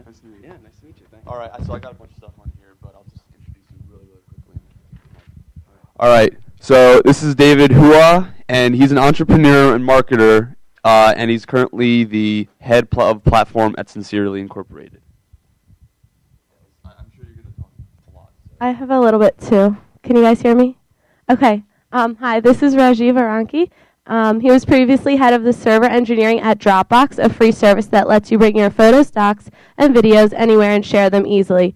Nice to meet you. Yeah, nice to meet you. Thanks. All right, so I got a bunch of stuff on here, but I'll just introduce you really, really quickly. All right, so this is David Hua, and he's an entrepreneur and marketer, and he's currently the head of platform at Sincerely Incorporated. I'm sure you're going to talk a lot. So. I have a little bit too. Can you guys hear me? Okay. Hi, this is Rajiv Eranki. He was previously head of the server engineering at Dropbox, a free service that lets you bring your photos, docs, and videos anywhere and share them easily.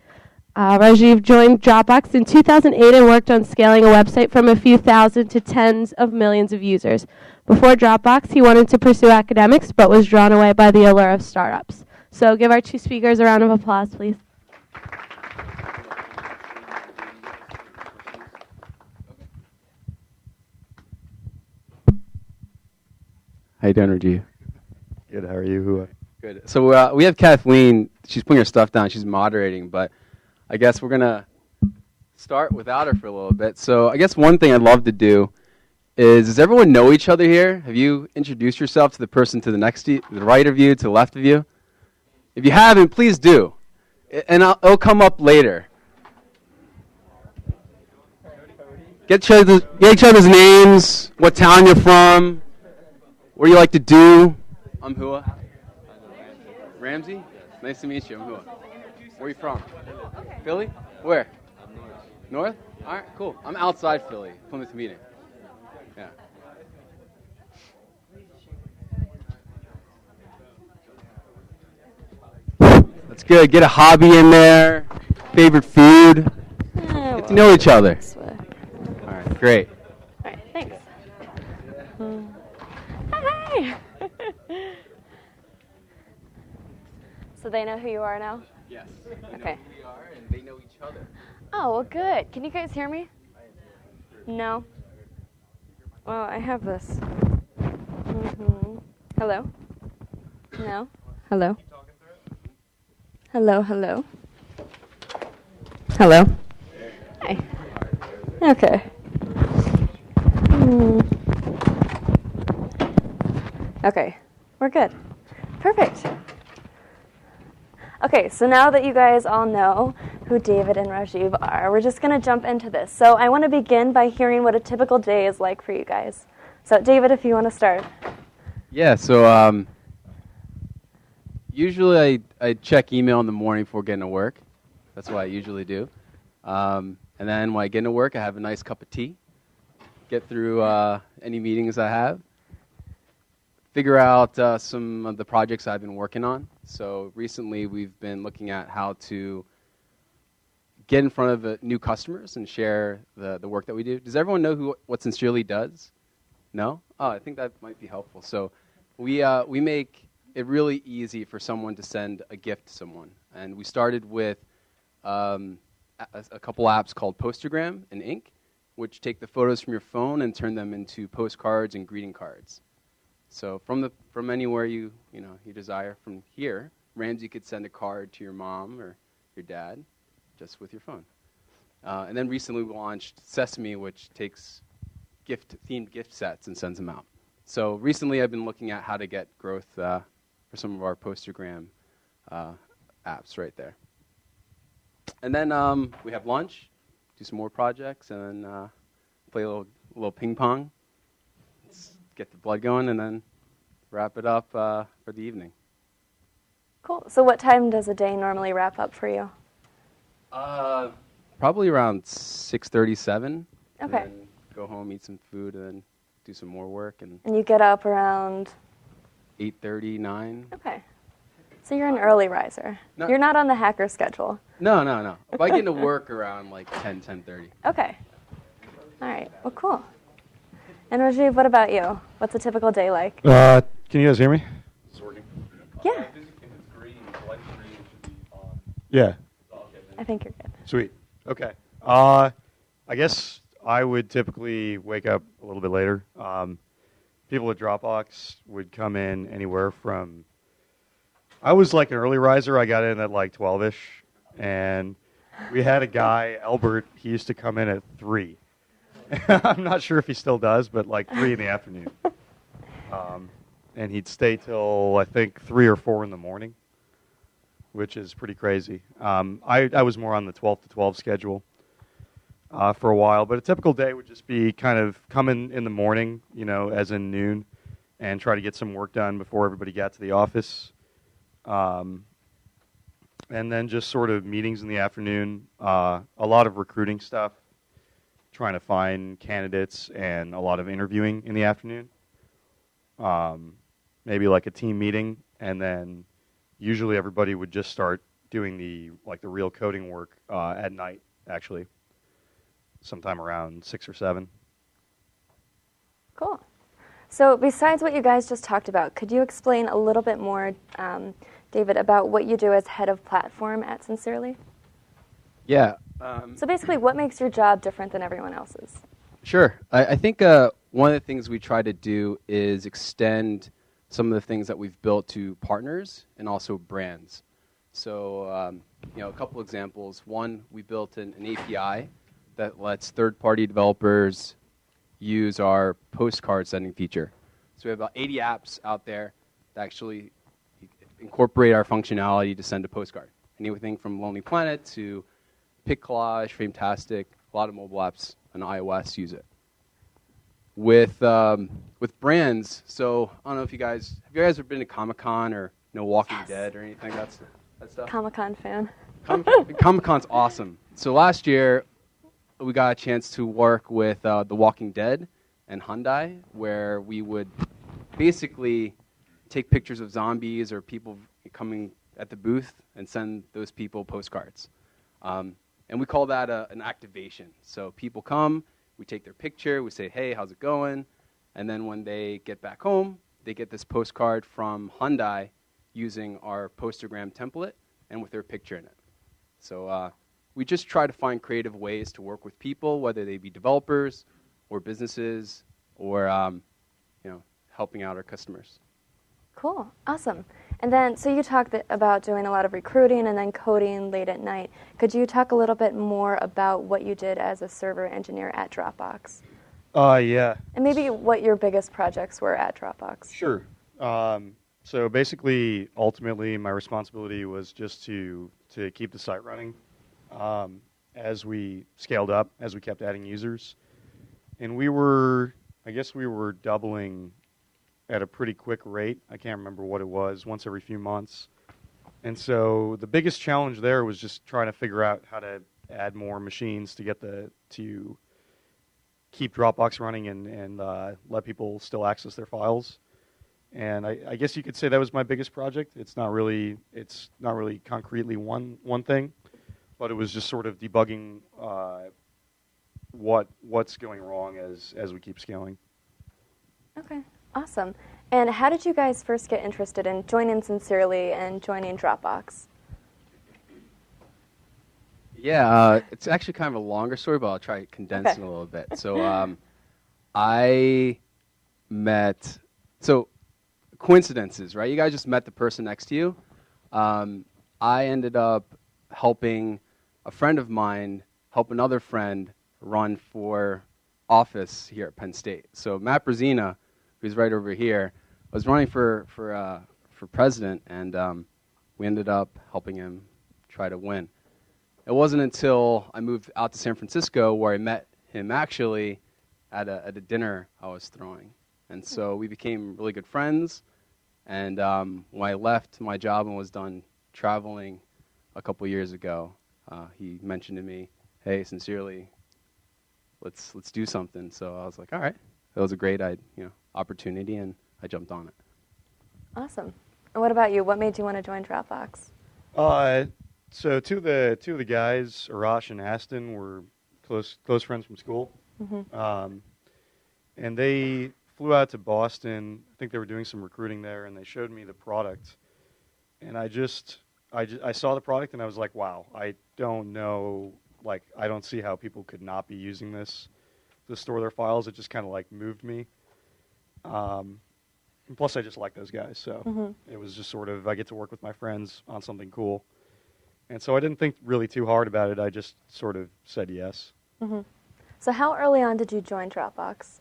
Rajiv joined Dropbox in 2008 and worked on scaling a website from a few thousand to tens of millions of users. Before Dropbox, he wanted to pursue academics, but was drawn away by the allure of startups. So give our two speakers a round of applause, please. How you doing, Rajiv? Good. How are you? Good. So we have Kathleen. She's putting her stuff down. She's moderating, but I guess we're going to start without her for a little bit. So I guess one thing I'd love to do is, does everyone know each other here? Have you introduced yourself to the person to the next to you, the right of you, to the left of you? If you haven't, please do. And it'll come up later. Get each other's names, what town you're from, what do you like to do? I'm Hua. Ramsey? Nice to meet you. I'm Hua. Where are you from? Philly? Where? North? All right, cool. I'm outside Philly, Plymouth Meeting. Yeah. That's good. Get a hobby in there. Favorite food. Get to know each other. All right, great. All right, thanks. Hi. So they know who you are now? Yes. Okay. Who we are, and they know each other. Oh, well, good. Can you guys hear me? No? Well, I have this. Hello? No? Hello? Hello, hello? Hello? Hi. Okay. Okay, we're good. Perfect. Okay, so now that you guys all know who David and Rajiv are, we're just going to jump into this. So I want to begin by hearing what a typical day is like for you guys. So David, if you want to start. Yeah, so usually I check email in the morning before getting to work. That's what I usually do. And then when I get into work, I have a nice cup of tea, get through any meetings I have, figure out some of the projects I've been working on. So recently we've been looking at how to get in front of new customers and share the work that we do. Does everyone know what Sincerely does? No? Oh, I think that might be helpful. So we make it really easy for someone to send a gift to someone. And we started with a couple apps called Postergram and Ink, which take the photos from your phone and turn them into postcards and greeting cards. So from anywhere you desire from here, Ramsey could send a card to your mom or your dad just with your phone. And then recently we launched Sesame, which takes themed gift sets and sends them out. So recently I've been looking at how to get growth for some of our Postergram apps right there. And then we have lunch, do some more projects, and then play a little ping pong. Get the blood going, and then wrap it up for the evening. Cool. So what time does a day normally wrap up for you? Probably around 6:37. Okay. And then go home, eat some food, and then do some more work. And you get up around? 8:30, 9. Okay. So you're an early riser. No. You're not on the hacker schedule. No. If I get into work around like 10:30. Okay. All right. Well, cool. And Rajiv, what about you? What's a typical day like? Can you guys hear me? Sorting. Yeah. If it's green, the light green should be on. Yeah. I think you're good. Sweet. Okay. I guess I would typically wake up a little bit later. People at Dropbox would come in anywhere from... I was like an early riser. I got in at like 12-ish. And we had a guy, Albert, he used to come in at 3. I'm not sure if he still does, but like 3 in the afternoon. And he'd stay till, I think, 3 or 4 in the morning. which is pretty crazy. I was more on the 12 to 12 schedule for a while, but a typical day would just be kind of come in the morning, as in noon, and try to get some work done before everybody got to the office. And then just sort of meetings in the afternoon, a lot of recruiting stuff, trying to find candidates, and a lot of interviewing in the afternoon. Maybe like a team meeting, and then usually everybody would just start doing the real coding work at night, actually, sometime around 6 or 7. Cool. So besides what you guys just talked about, could you explain a little bit more, David, about what you do as head of platform at Sincerely? Yeah. So basically, what makes your job different than everyone else's? Sure. I think one of the things we try to do is extend some of the things that we've built to partners and also brands. So, a couple examples. One, we built an API that lets third-party developers use our postcard sending feature. So we have about 80 apps out there that actually incorporate our functionality to send a postcard. Anything from Lonely Planet to Pic Collage, Frametastic, a lot of mobile apps on iOS use it. With brands, so I don't know if you guys ever been to Comic-Con or Walking Dead or anything that stuff? Comic-Con fan. Comic-Con's awesome. So last year we got a chance to work with The Walking Dead and Hyundai, where we would basically take pictures of zombies or people coming at the booth and send those people postcards. And we call that an activation. So people come, we take their picture, we say, hey, how's it going? And then when they get back home, they get this postcard from Hyundai using our Postergram template and with their picture in it. So we just try to find creative ways to work with people, whether they be developers or businesses or helping out our customers. Cool. Awesome. And then, so you talked about doing a lot of recruiting and then coding late at night. Could you talk a little bit more about what you did as a server engineer at Dropbox? Yeah. And maybe what your biggest projects were at Dropbox. Sure. So basically, ultimately, my responsibility was just to keep the site running as we scaled up, as we kept adding users. And we were doubling at a pretty quick rate. I can't remember what it was, once every few months. And so the biggest challenge there was just trying to figure out how to add more machines to get to keep Dropbox running and let people still access their files. And I guess you could say that was my biggest project. It's not really concretely one thing, but it was just sort of debugging what's going wrong as we keep scaling. Okay, awesome. And how did you guys first get interested in joining Sincerely and joining Dropbox? Yeah, it's actually kind of a longer story, but I'll try to condense it a little bit. So coincidences, right? You guys just met the person next to you. I ended up helping a friend of mine help another friend run for office here at Penn State. So Matt Brzezina, who's right over here, was running for president, and we ended up helping him try to win. It wasn't until I moved out to San Francisco where I met him actually at a dinner I was throwing. And so we became really good friends. And when I left my job and was done traveling a couple years ago, he mentioned to me, hey, Sincerely, let's do something. So I was like, all right. It was a great opportunity, and I jumped on it. Awesome. And what about you? What made you want to join Dropbox? So two of the guys, Arash and Aston, were close friends from school. Mm-hmm. And they flew out to Boston. I think they were doing some recruiting there, and they showed me the product. And I saw the product, and I was like, wow, I don't know, I don't see how people could not be using this to store their files. It just kind of moved me. And plus, I just like those guys, so It was just sort of, I get to work with my friends on something cool. And so I didn't think really too hard about it. I just sort of said yes. Mm-hmm. So how early on did you join Dropbox?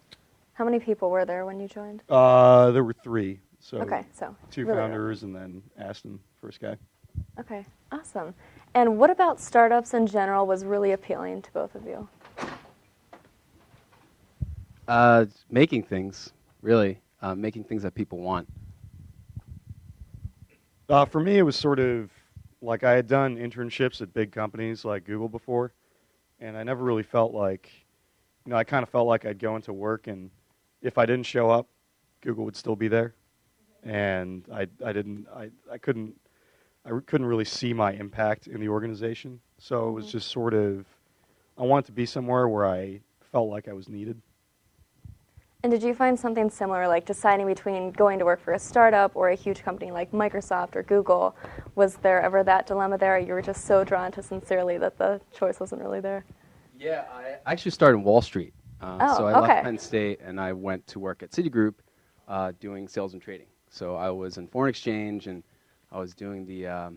How many people were there when you joined? There were 3. So okay, so 2 really founders and then Aston, first guy. Okay, awesome. And what about startups in general was really appealing to both of you? Making things, really. Making things that people want. For me, it was sort of like I had done internships at big companies like Google before, and I never really felt like, I kind of felt like I'd go into work, and if I didn't show up, Google would still be there, and I couldn't really see my impact in the organization. So it was just sort of, I wanted to be somewhere where I felt like I was needed. And did you find something similar, like deciding between going to work for a startup or a huge company like Microsoft or Google? Was there ever that dilemma there, or you were just so drawn to Sincerely that the choice wasn't really there? Yeah, I actually started in Wall Street. So I okay. left Penn State and I went to work at Citigroup doing sales and trading. So I was in foreign exchange and I was doing the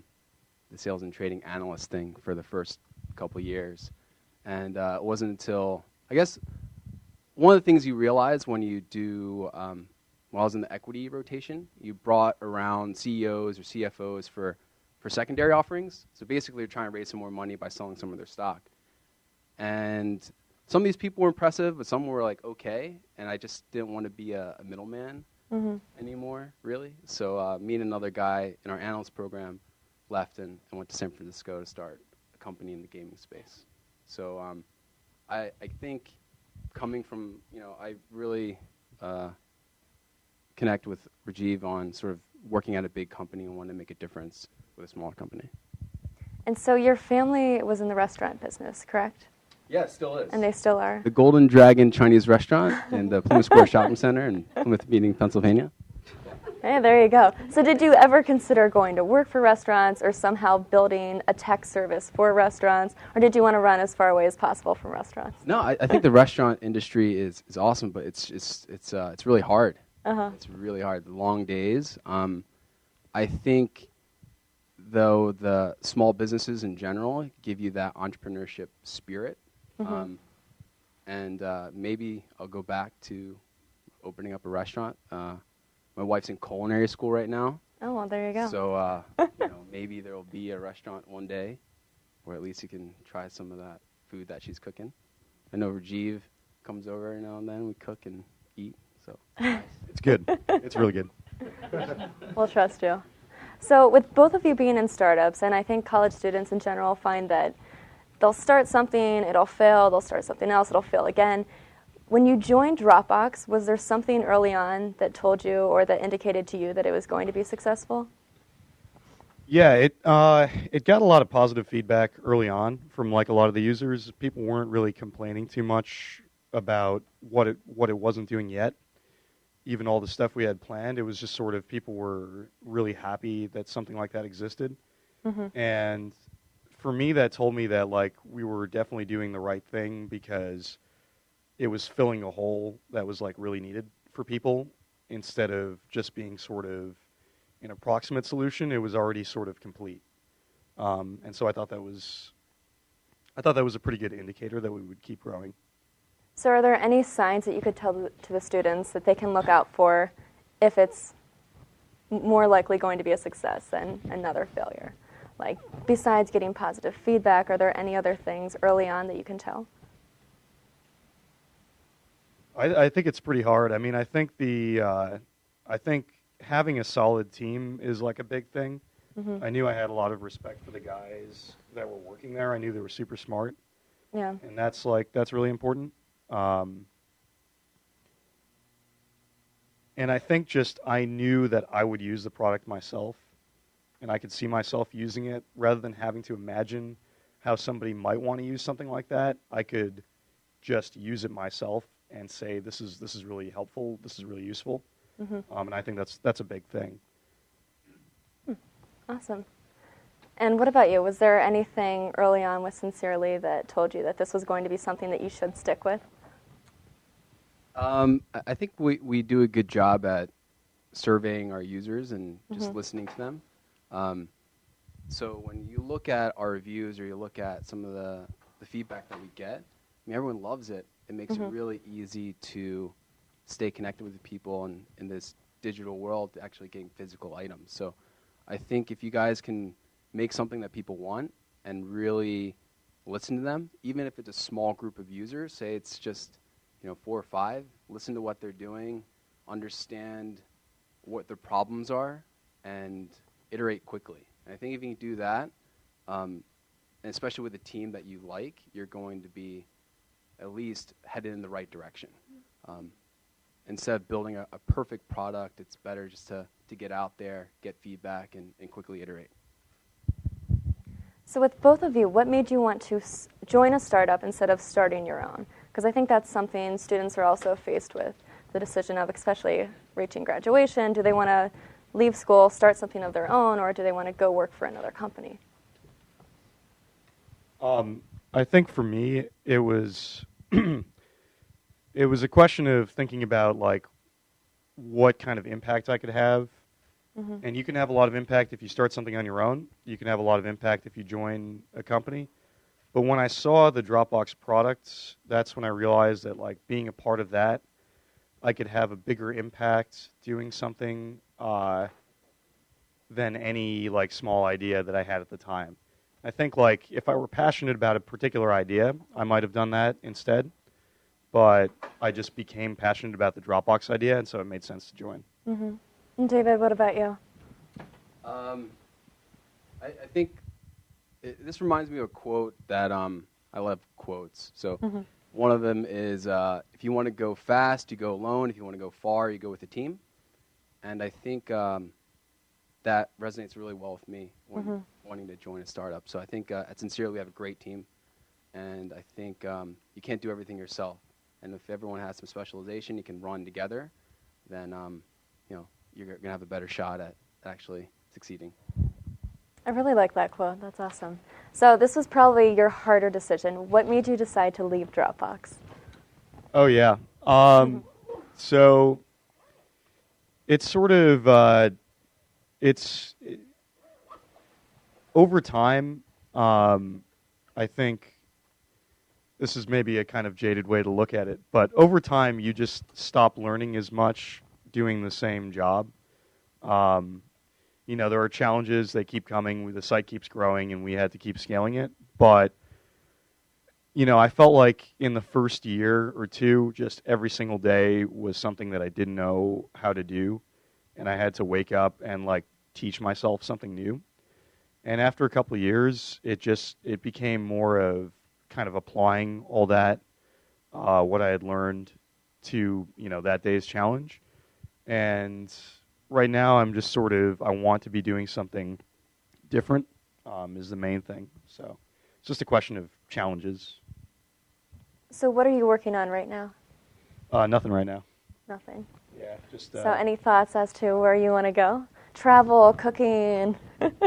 sales and trading analyst thing for the first couple years. And it wasn't until, I guess, one of the things you realize when you do, when I was in the equity rotation, you brought around CEOs or CFOs for secondary offerings. So basically you're trying to raise some more money by selling some of their stock. And some of these people were impressive, but some were like okay, and I just didn't want to be a middleman anymore, really. So me and another guy in our analyst program left and went to San Francisco to start a company in the gaming space. So I think coming from, I really connect with Rajiv on sort of working at a big company and wanting to make a difference with a smaller company. And so your family was in the restaurant business, correct? Yeah, it still is. And they still are? The Golden Dragon Chinese Restaurant in the Plymouth Square Shopping Center in Plymouth Meeting, Pennsylvania. Hey, there you go. So did you ever consider going to work for restaurants or somehow building a tech service for restaurants, or did you want to run as far away as possible from restaurants? No, I think the restaurant industry is awesome, but it's really hard. It's really hard. The long days. I think, though, the small businesses in general give you that entrepreneurship spirit. And maybe I'll go back to opening up a restaurant. My wife's in culinary school right now. Oh, well, there you go. So maybe there will be a restaurant one day, or at least you can try some of that food that she's cooking. I know Rajiv comes over every now and then. We cook and eat. So It's good. It's really good. We'll trust you. So with both of you being in startups, and I think college students in general find that they'll start something, it'll fail, they'll start something else, it'll fail again. When you joined Dropbox, was there something early on that told you or that indicated to you that it was going to be successful? Yeah, it got a lot of positive feedback early on from like a lot of the users. People weren't really complaining too much about what it wasn't doing yet. Even all the stuff we had planned, it was just sort of people were really happy that something like that existed. And for me, that told me that like we were definitely doing the right thing because it was filling a hole that was like really needed for people instead of just being sort of an approximate solution. It was already sort of complete. And so I thought that was a pretty good indicator that we would keep growing. So are there any signs that you could tell to the students that they can look out for if it's more likely going to be a success than another failure? Like, besides getting positive feedback, are there any other things early on that you can tell? I think it's pretty hard. I mean, I think having a solid team is like a big thing. I knew I had a lot of respect for the guys that were working there. I knew they were super smart. Yeah. And that's really important. And I think just I knew that I would use the product myself, and I could see myself using it rather than having to imagine how somebody might want to use something like that. I could just use it myself and say, this is really helpful, this is really useful. And I think that's a big thing. Awesome. And what about you? Was there anything early on with Sincerely that told you that this was going to be something that you should stick with? I think we do a good job at surveying our users and just listening to them. So when you look at our reviews or you look at some of the feedback that we get, I mean, everyone loves it. It makes it really easy to stay connected with the people and in this digital world, actually getting physical items. So I think if you guys can make something that people want and really listen to them, even if it's a small group of users, say it's just 4 or 5, listen to what they're doing, understand what their problems are, and iterate quickly. And I think if you can do that, and especially with a team that you like, you're going to be at least headed in the right direction. Instead of building a perfect product, it's better just to get out there, get feedback, and quickly iterate. So with both of you, what made you want to join a startup instead of starting your own? Because I think that's something students are also faced with, the decision of especially reaching graduation. Do they want to leave school, start something of their own, or do they want to go work for another company? I think for me, it was it was a question of thinking about like what kind of impact I could have. Mm-hmm. And you can have a lot of impact if you start something on your own. You can have a lot of impact if you join a company. But when I saw the Dropbox products, that's when I realized that like being a part of that, I could have a bigger impact doing something than any like small idea that I had at the time. I think like if I were passionate about a particular idea, I might have done that instead. But I just became passionate about the Dropbox idea, and so it made sense to join. Mm-hmm. And David, what about you? I think this reminds me of a quote that I love quotes. So one of them is, if you want to go fast, you go alone. If you want to go far, you go with a team. And I think that resonates really well with me when wanting to join a startup. So I think at Sincere, we have a great team. And I think you can't do everything yourself. And if everyone has some specialization, you can run together, then you're going to have a better shot at actually succeeding. I really like that quote. That's awesome. So this was probably your harder decision. What made you decide to leave Dropbox? Oh, yeah. So it's sort of, over time, I think this is maybe a kind of jaded way to look at it, but over time you just stop learning as much doing the same job. There are challenges, they keep coming, the site keeps growing, and we had to keep scaling it. But, I felt like in the first year or two, just every single day was something that I didn't know how to do, and I had to wake up and, teach myself something new. And after a couple of years, it became more of kind of applying all that, what I had learned to, that day's challenge. And right now I'm just I want to be doing something different, is the main thing. So it's just a question of challenges. So what are you working on right now? Nothing right now. Nothing. Yeah, just... So any thoughts as to where you want to go? Travel, cooking?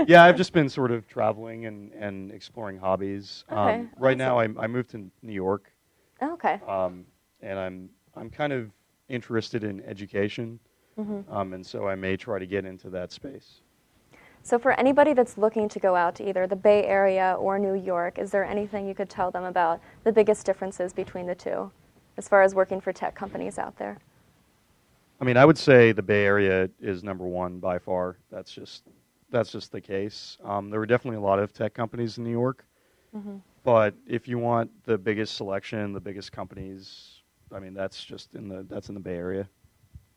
Yeah, I've just been sort of traveling and exploring hobbies. Okay, right now I moved to New York. Oh, okay. And I'm kind of interested in education. And so I may try to get into that space. So for anybody that's looking to go out to either the Bay Area or New York, is there anything you could tell them about the biggest differences between the two as far as working for tech companies out there? I mean, I would say the Bay Area is number one by far. That's just the case. There were definitely a lot of tech companies in New York. But if you want the biggest selection, the biggest companies, I mean, that's in the Bay Area.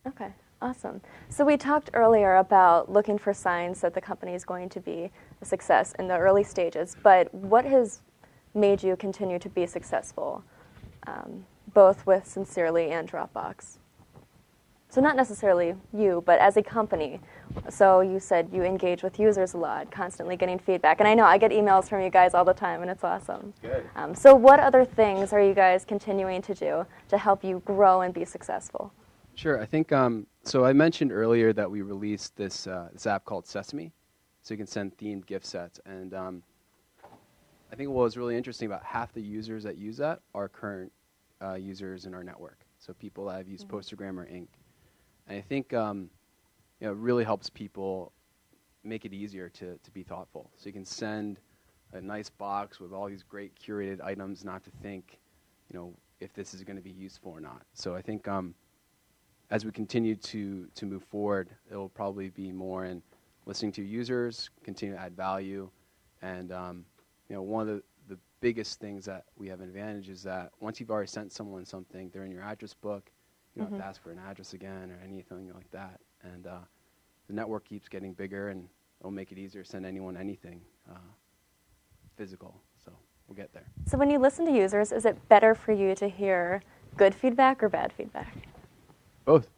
Okay. Awesome. So we talked earlier about looking for signs that the company is going to be a success in the early stages, but what has made you continue to be successful, both with Sincerely and Dropbox? So not necessarily you, but as a company. So you said you engage with users a lot, constantly getting feedback. And I know I get emails from you guys all the time, and it's awesome. Good. So what other things are you guys continuing to do to help you grow and be successful? Sure. I think, so I mentioned earlier that we released this app called Sesame, so you can send themed gift sets. And I think what was really interesting about half the users that use that are current users in our network, so people that have used Postergram or Ink. And I think it really helps people make it easier to be thoughtful. So you can send a nice box with all these great curated items, not to think, if this is going to be useful or not. So I think as we continue to move forward, it will probably be more in listening to users, continue to add value, And one of the biggest things that we have an advantage is that once you've already sent someone something, they're in your address book. You don't have to ask for an address again or anything like that. And the network keeps getting bigger, and it'll make it easier to send anyone anything physical. So we'll get there. So when you listen to users, is it better for you to hear good feedback or bad feedback? Both.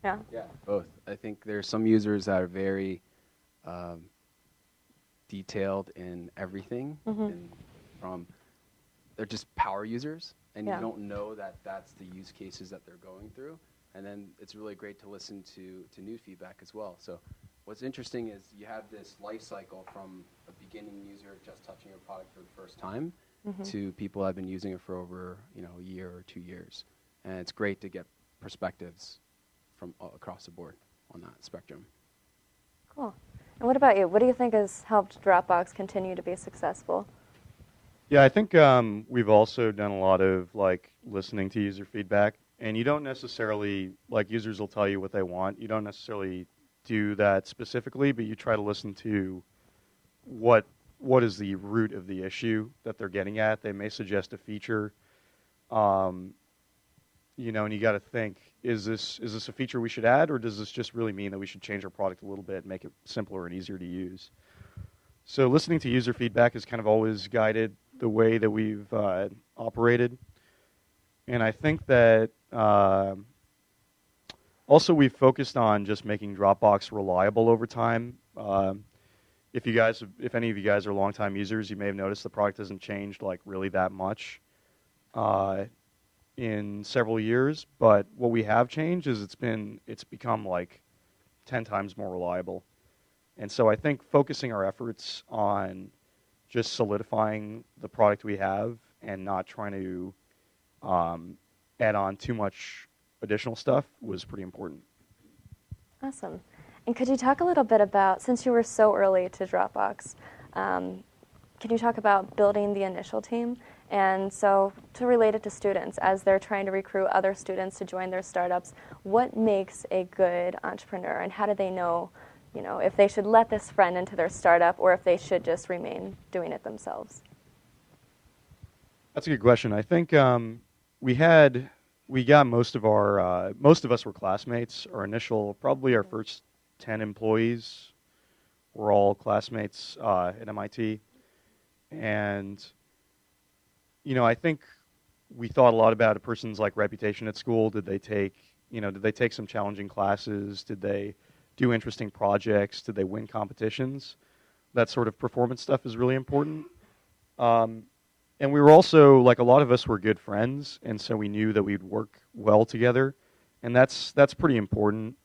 Yeah. Yeah, both. I think there's some users that are very detailed in everything, and they're just power users, and you don't know that that's the use cases that they're going through. And then it's really great to listen to new feedback as well. So what's interesting is you have this life cycle from a beginning user just touching your product for the first time to people that have been using it for over a year or 2 years. And it's great to get perspectives from across the board on that spectrum. Cool. And what about you? What do you think has helped Dropbox continue to be successful? Yeah, I think we've also done a lot of listening to user feedback, and you don't necessarily users will tell you what they want. You don't necessarily do that specifically, but you try to listen to what is the root of the issue that they're getting at. They may suggest a feature, and you got to think: is this a feature we should add, or does this just really mean that we should change our product a little bit and make it simpler and easier to use? So listening to user feedback has kind of always guided the way that we've operated. And I think that also we've focused on just making Dropbox reliable over time. If any of you guys are longtime users, you may have noticed the product hasn't changed really that much in several years. But what we have changed is it's become 10 times more reliable. And so I think focusing our efforts on just solidifying the product we have and not trying to add on too much additional stuff was pretty important. Awesome. And could you talk a little bit about, since you were so early to Dropbox, could you talk about building the initial team? And so to relate it to students, as they're trying to recruit other students to join their startups, what makes a good entrepreneur, and how do they know if they should let this friend into their startup or if they should just remain doing it themselves? That's a good question. I think we got most of us were classmates. Probably our first 10 employees were all classmates at MIT. And, I think we thought a lot about a person's reputation at school. Did they take some challenging classes? Did they do interesting projects? Did they win competitions? That sort of performance stuff is really important. And we were also, a lot of us were good friends, and so we knew that we'd work well together. And that's pretty important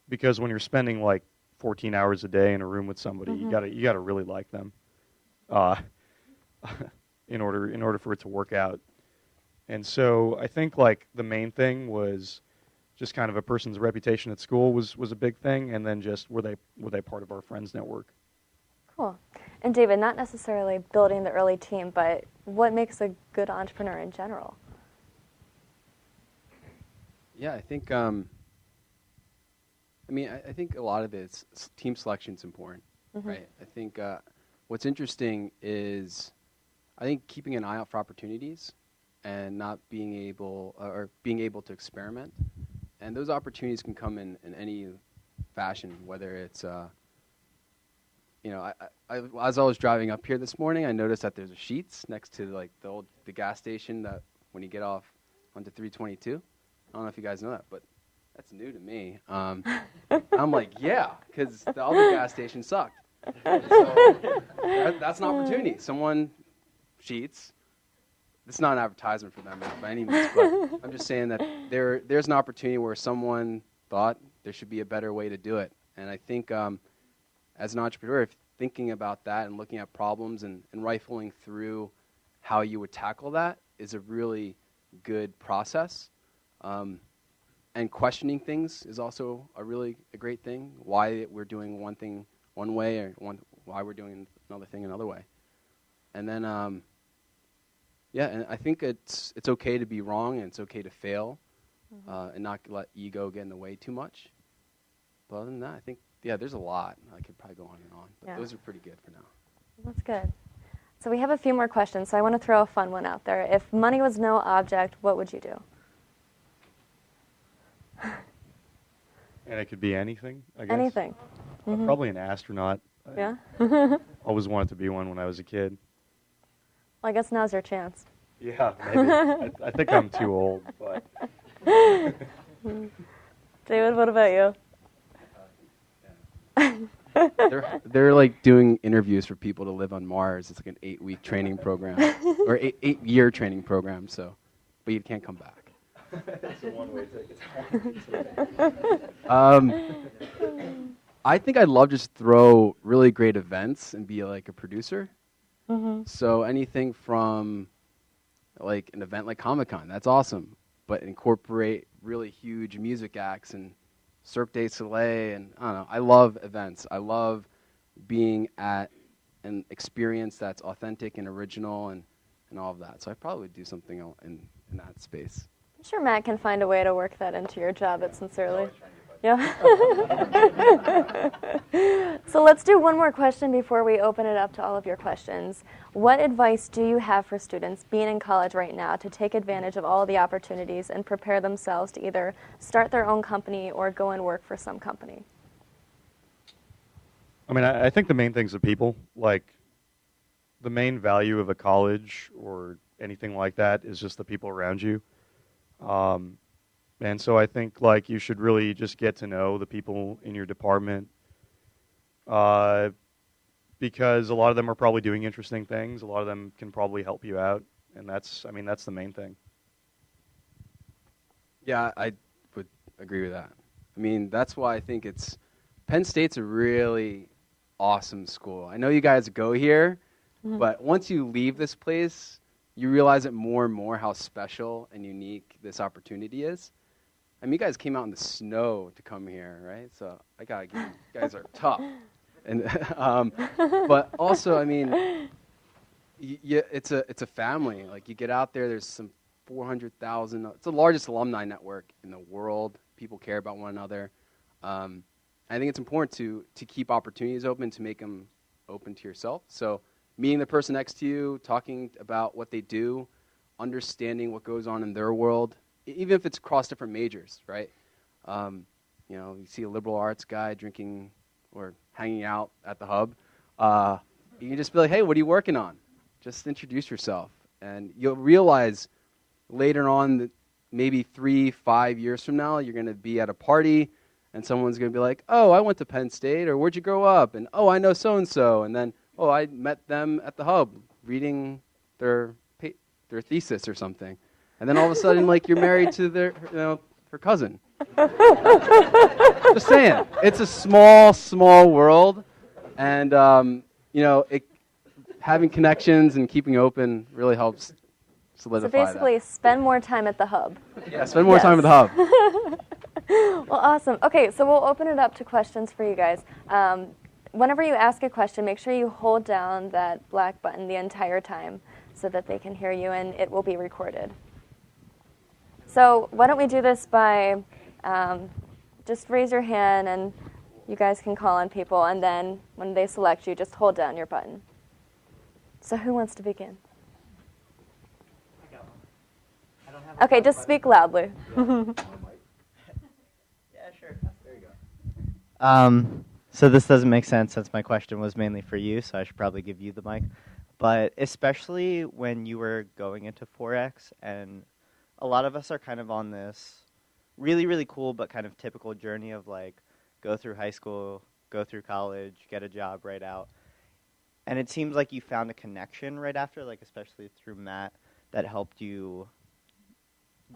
because when you're spending 14 hours a day in a room with somebody, you gotta really like them in order for it to work out. And so I think the main thing was just kind of a person's reputation at school was a big thing, and then just were they part of our friends network. Cool. And David, not necessarily building the early team, but what makes a good entrepreneur in general? Yeah, I think I think a lot of it is team selection is important, right? I think what's interesting is I think keeping an eye out for opportunities and not being able to experiment. And those opportunities can come in any fashion, whether it's, as I was driving up here this morning, I noticed that there's a Sheetz next to the gas station that when you get off onto 322. I don't know if you guys know that, but that's new to me. I'm yeah, because the other gas station sucked. So that's an opportunity. Someone, Sheetz. It's not an advertisement for them by any means, but I'm just saying that there's an opportunity where someone thought there should be a better way to do it. And I think as an entrepreneur, if thinking about that and looking at problems and rifling through how you would tackle that is a really good process. And questioning things is also a great thing. Why we're doing one thing one way or why we're doing another thing another way. And then and I think it's okay to be wrong and it's okay to fail and not let ego get in the way too much. But other than that, I think Yeah, there's a lot. I could probably go on and on, but Yeah. those are pretty good for now. That's good. So we have a few more questions, so I want to throw a fun one out there. If money was no object, what would you do? And it could be anything, I guess. Anything. Probably an astronaut. Yeah? Always wanted to be one when I was a kid. Well, I guess now's your chance. Yeah, maybe. I think I'm too old, but David, what about you? They're like doing interviews for people to live on Mars. It's like an 8-week training program, or 8-year training program. So, but you can't come back. that's the one way I think I'd love just throw really great events and be like a producer. So anything from like an event like Comic-Con, that's awesome, but incorporate really huge music acts and Cirque du Soleil, and I don't know. I love events. I love being at an experience that's authentic and original and all of that. So I probably would do something in that space. I'm sure Matt can find a way to work that into your job at Sincerely. Yeah. So let's do one more question before we open it up to all of your questions. What advice do you have for students being in college right now to take advantage of all the opportunities and prepare themselves to either start their own company or go and work for some company? I mean, I think the main thing's the people. Like, the main value of a college or anything like that is just the people around you. And so I think, like, you should really just get to know the people in your department, because a lot of them are probably doing interesting things. A lot of them can probably help you out, and that's the main thing. Yeah, I would agree with that. I mean, that's why I think Penn State's a really awesome school. I know you guys go here, but once you leave this place, you realize it more and more how special and unique this opportunity is. I mean, you guys came out in the snow to come here, right? So I gotta give you guys are tough. And but also, I mean, it's a family. Like, you get out there, there's some 400,000. It's the largest alumni network in the world. People care about one another. I think it's important to keep opportunities open, to make them open to yourself. So meeting the person next to you, talking about what they do, understanding what goes on in their world, even if it's across different majors, right? You see a liberal arts guy drinking or hanging out at the hub. You can just be like, hey, what are you working on? Just introduce yourself. And you'll realize later on that maybe 3-5 years from now, you're going to be at a party and someone's going to be like, oh, I went to Penn State, or where'd you grow up? And, oh, I know so-and-so. And then, oh, I met them at the hub reading their thesis or something. And then all of a sudden, like, you're married to her cousin. Just saying. It's a small, small world. And, having connections and keeping open really helps solidify So basically, spend more time at the hub. Yeah, spend more time at the hub. Well, awesome. Okay, so we'll open it up to questions for you guys. Whenever you ask a question, make sure you hold down that black button the entire time so that they can hear you, and it will be recorded. So why don't we do this by just raise your hand, and you guys can call on people, and then when they select you, just hold down your button. So who wants to begin? I got one. I don't have Okay, just speak loudly. Yeah, sure. There you go. So this doesn't make sense since my question was mainly for you, so I should probably give you the mic. But especially when you were going into Forex, and a lot of us are kind of on this really, really cool but kind of typical journey of, like, go through high school, go through college, get a job right out. And it seems like you found a connection right after, like, especially through Matt, that helped you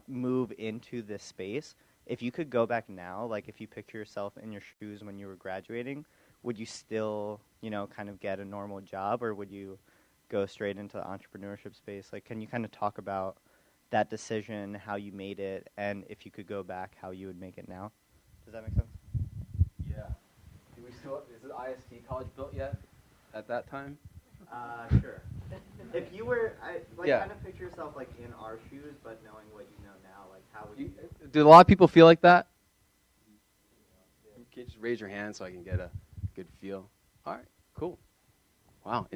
move into this space. If you could go back now, like, if you picture yourself in your shoes when you were graduating, would you still, kind of get a normal job, or would you go straight into the entrepreneurship space? Like, can you kind of talk about that decision, how you made it, and if you could go back, how you would make it now? Does that make sense? Yeah. Is the IST college built yet at that time? Sure. If you were, kind of picture yourself, like, in our shoes, but knowing what you know now, like, how would you? Do a lot of people feel like that? you just raise your hand so I can get a good feel? All right, cool. Wow.